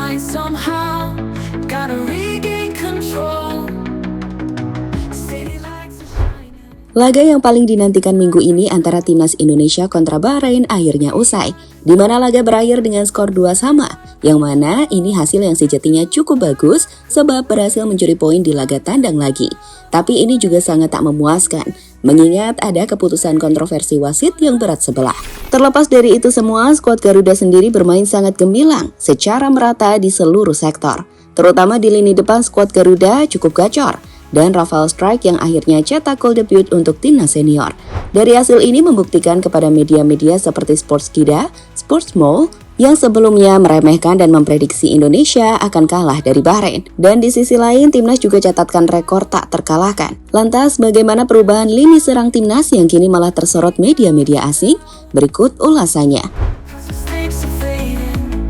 line somehow. Gotta regain control. City lights are shining. Laga yang paling dinantikan minggu ini antara Timnas Indonesia kontra Bahrain akhirnya usai, di mana laga berakhir dengan skor 2-2, yang mana ini hasil yang sejatinya cukup bagus sebab berhasil mencuri poin di laga tandang lagi. Tapi ini juga sangat tak memuaskan, mengingat ada keputusan kontroversi wasit yang berat sebelah. Terlepas dari itu semua, skuad Garuda sendiri bermain sangat gemilang secara merata di seluruh sektor. Terutama di lini depan, skuad Garuda cukup gacor, dan Rafael Strijk yang akhirnya cetak gol debut untuk timnas senior. Dari hasil ini membuktikan kepada media-media seperti Sportskida, Sportsmall, yang sebelumnya meremehkan dan memprediksi Indonesia akan kalah dari Bahrain. Dan di sisi lain, timnas juga catatkan rekor tak terkalahkan. Lantas, bagaimana perubahan lini serang timnas yang kini malah tersorot media-media asing? Berikut ulasannya. Mistakes are fading,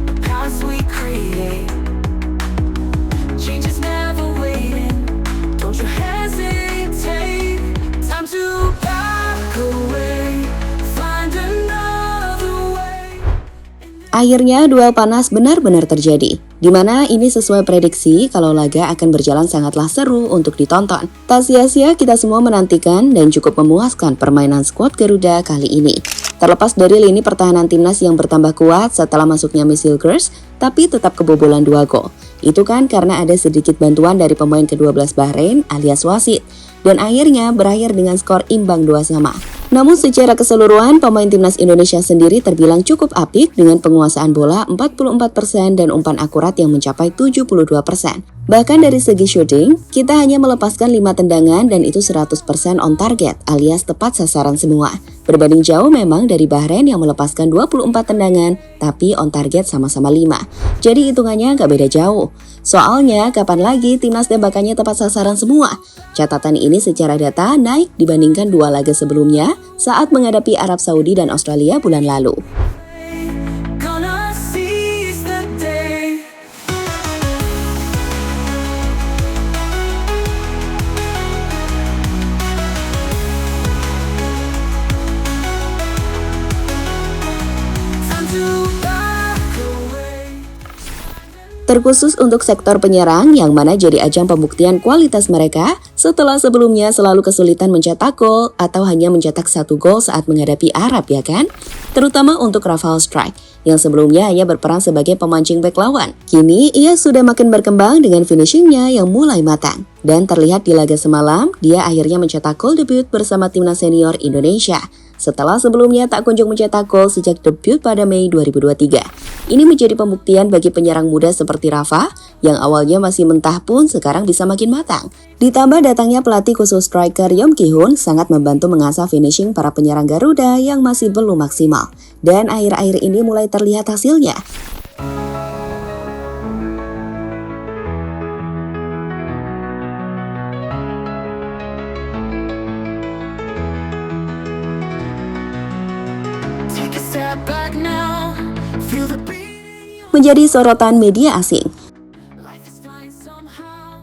the paths we create. Change is never waiting, don't you hesitate. Time to back away, find another way. Akhirnya duel panas benar-benar terjadi, di mana ini sesuai prediksi kalau laga akan berjalan sangatlah seru untuk ditonton. Tak sia-sia kita semua menantikan dan cukup memuaskan permainan skuad Garuda kali ini. Terlepas dari lini pertahanan timnas yang bertambah kuat setelah masuknya Misilgers, tapi tetap kebobolan 2 gol. Itu kan karena ada sedikit bantuan dari pemain ke-12 Bahrain alias wasit, dan akhirnya berakhir dengan skor imbang 2-2. Namun secara keseluruhan, pemain timnas Indonesia sendiri terbilang cukup apik dengan penguasaan bola 44% dan umpan akurat yang mencapai 72%. Bahkan dari segi shooting, kita hanya melepaskan 5 tendangan dan itu 100% on target alias tepat sasaran semua. Berbanding jauh memang dari Bahrain yang melepaskan 24 tendangan, tapi on target sama-sama 5. Jadi hitungannya gak beda jauh. Soalnya, kapan lagi timnas tembakannya tepat sasaran semua? Catatan ini secara data naik dibandingkan 2 laga sebelumnya saat menghadapi Arab Saudi dan Australia bulan lalu. Gonna seize the day. Time to back away. Terkhusus untuk sektor penyerang yang mana jadi ajang pembuktian kualitas mereka setelah sebelumnya selalu kesulitan mencetak gol atau hanya mencetak 1 gol saat menghadapi Arab ya kan? Terutama untuk Rafael Strijk yang sebelumnya hanya berperan sebagai pemancing bek lawan. Kini ia sudah makin berkembang dengan finishingnya yang mulai matang. Dan terlihat di laga semalam, dia akhirnya mencetak gol debut bersama timnas senior Indonesia. Setelah sebelumnya tak kunjung mencetak gol sejak debut pada Mei 2023. Ini menjadi pembuktian bagi penyerang muda seperti Rafa, yang awalnya masih mentah pun sekarang bisa makin matang. Ditambah datangnya pelatih khusus striker Yeom Ki-hoon sangat membantu mengasah finishing para penyerang Garuda yang masih belum maksimal. Dan akhir-akhir ini mulai terlihat hasilnya. Take a step back now, feel the beat in your Menjadi sorotan media asing. life is flying somehow.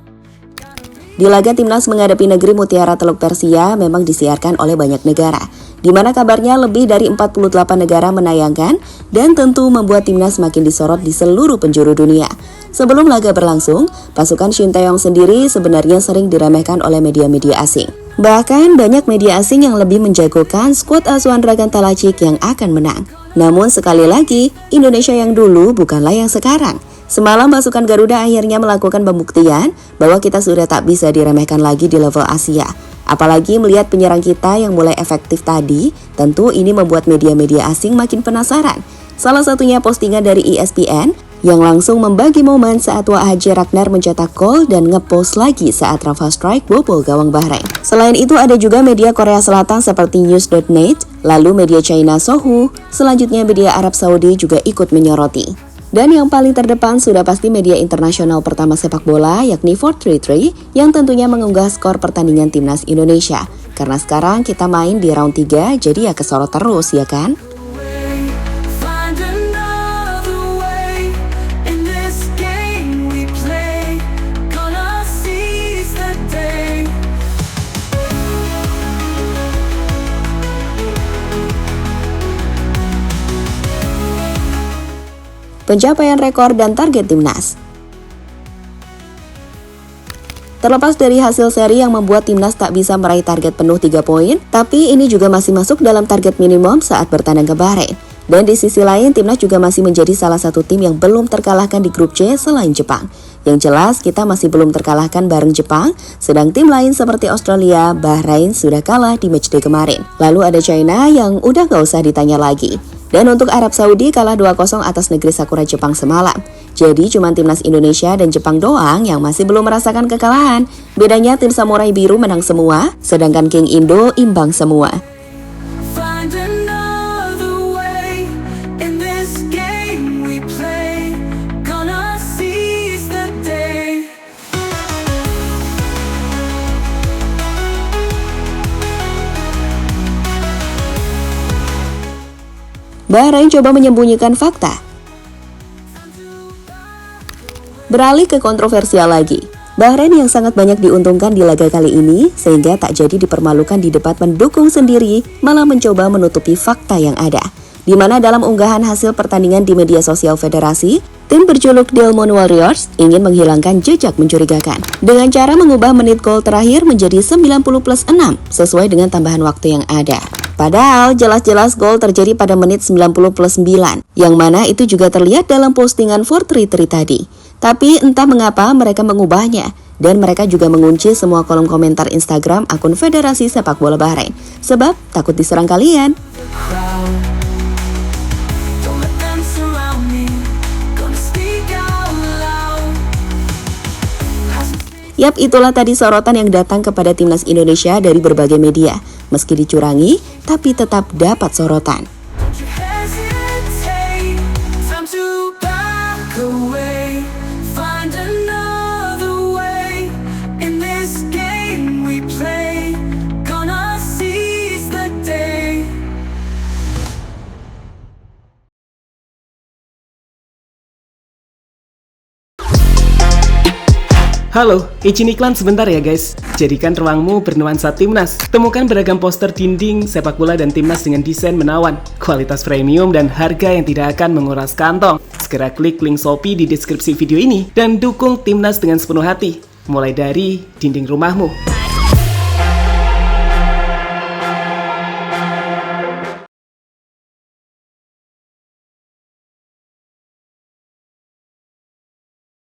Gotta reach. Di laga timnas menghadapi negeri Mutiara Teluk Persia memang disiarkan oleh banyak negara, di mana kabarnya lebih dari 48 negara menayangkan dan tentu membuat timnas makin disorot di seluruh penjuru dunia. Sebelum laga berlangsung, pasukan Shin Tae-yong sendiri sebenarnya sering diremehkan oleh media-media asing. Bahkan banyak media asing yang lebih menjagokan skuad asuhan Dragan Talachik yang akan menang. Namun sekali lagi, Indonesia yang dulu bukanlah yang sekarang. Semalam pasukan Garuda akhirnya melakukan pembuktian bahwa kita sudah tak bisa diremehkan lagi di level Asia. Apalagi melihat penyerang kita yang mulai efektif tadi, tentu ini membuat media-media asing makin penasaran. Salah satunya postingan dari ESPN yang langsung membagi momen saat Wahhaji Ragnar mencetak gol dan ngepost lagi saat Rafael Strijk bobol gawang Bahrain. Selain itu ada juga media Korea Selatan seperti News.net, lalu media China Sohu, selanjutnya media Arab Saudi juga ikut menyoroti. Dan yang paling terdepan sudah pasti media internasional pertama sepak bola yakni 433 yang tentunya mengunggah skor pertandingan timnas Indonesia. Karena sekarang kita main di round 3 jadi ya kesorot terus ya kan? Find another way in this game we play. Gonna seize the day. pencapaian rekor dan target timnas. Terlepas dari hasil seri yang membuat timnas tak bisa meraih target penuh 3 poin, tapi ini juga masih masuk dalam target minimum saat bertandang ke Bahrain. Dan di sisi lain, timnas juga masih menjadi salah satu tim yang belum terkalahkan di grup C selain Jepang. Yang jelas, kita masih belum terkalahkan bareng Jepang, sedang tim lain seperti Australia, Bahrain sudah kalah di matchday kemarin. Lalu ada China yang udah gak usah ditanya lagi. Dan untuk Arab Saudi kalah 2-0 atas negeri Sakura Jepang semalam. Jadi cuma timnas Indonesia dan Jepang doang yang masih belum merasakan kekalahan. Bedanya tim Samurai Biru menang semua, sedangkan King Indo imbang semua. Find another way in this game we play. Gonna seize the day. Bahrain coba menyembunyikan fakta. Beralih ke kontroversial lagi. Bahrain yang sangat banyak diuntungkan di laga kali ini, sehingga tak jadi dipermalukan di debat pendukung sendiri, malah mencoba menutupi fakta yang ada. Di mana dalam unggahan hasil pertandingan di media sosial federasi, tim berjuluk Delmon Warriors ingin menghilangkan jejak mencurigakan dengan cara mengubah menit gol terakhir menjadi 90+6 sesuai dengan tambahan waktu yang ada. Padahal jelas-jelas gol terjadi pada menit 90+9, yang mana itu juga terlihat dalam postingan 433 tadi. Tapi entah mengapa mereka mengubahnya, dan mereka juga mengunci semua kolom komentar Instagram akun Federasi Sepak Bola Bahrain, sebab takut diserang kalian. Don't let them surround me. Gonna speak out loud. Yap, itulah tadi sorotan yang datang kepada timnas Indonesia dari berbagai media. Meski dicurangi, tapi tetap dapat sorotan. Don't you hesitate. Time to back away. Find another way in this game we play. Gonna seize the day. Halo, izin iklan sebentar ya guys. Jadikan ruangmu bernuansa timnas. Temukan beragam poster dinding, sepak bola dan timnas dengan desain menawan, kualitas premium dan harga yang tidak akan menguras kantong. Segera klik link Shopee di deskripsi video ini dan dukung timnas dengan sepenuh hati. Mulai dari dinding rumahmu.